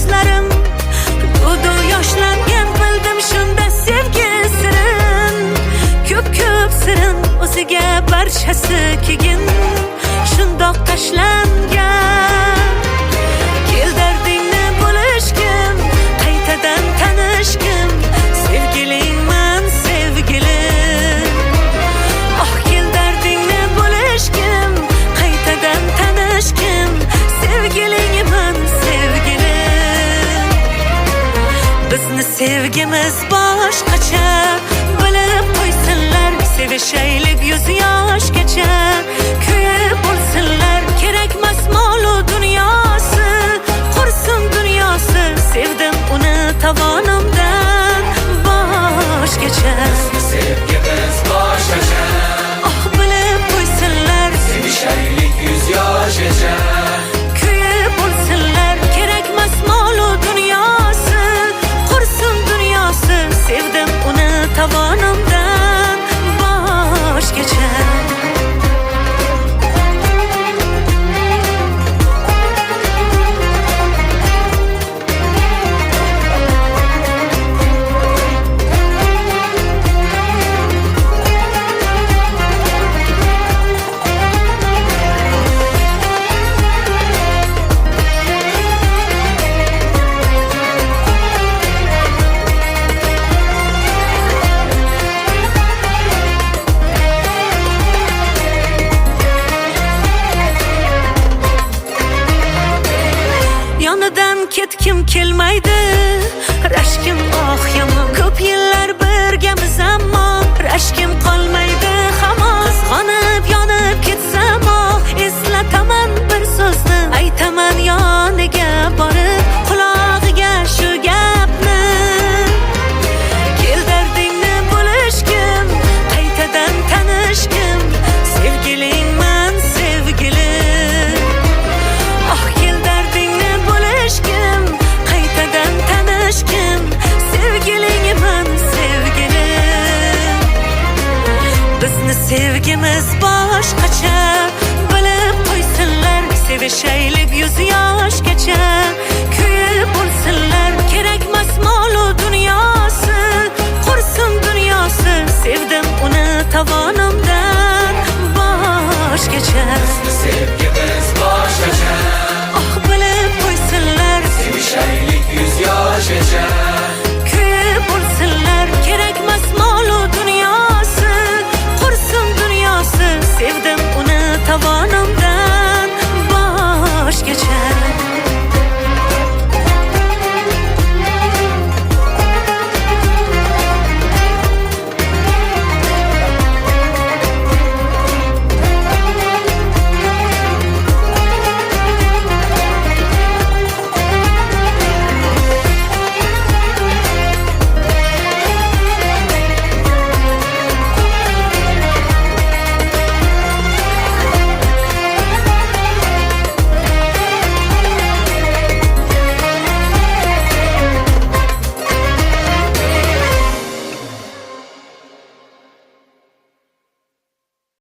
ko'zlarim to'du yoshlangan bildim shunda sevgi sirin ko'p sirin o'ziga barchasi kegin shundoq tashlangan kel dardingni bo'lishgin qaytadan tanishgin sevgilingman sevgilim oh kel dardingni bo'lishgin qaytadan tanishgin sevgilingman sevgilim bizni sevgimiz boshqacha bilib qo'ysinlar sevishaylik yuz yoshgacha kuyib bo'lsinlar kerakmas molu dunyosi qursin dunyosi sevdim uni tovonimdan boshgacha sevgimiz boshqacha oh bilib qo'ysinlar sevishaylik yuz yoshgacha kuyib bo'lsinlar kerakmas molu dunyosi qursin dunyosi sevdim uni tovonimdan boshgacha yonidan ketkim kelmaydi rashkim oh yomon ko'p yillar birgamiz ammo rashkim qolmaydi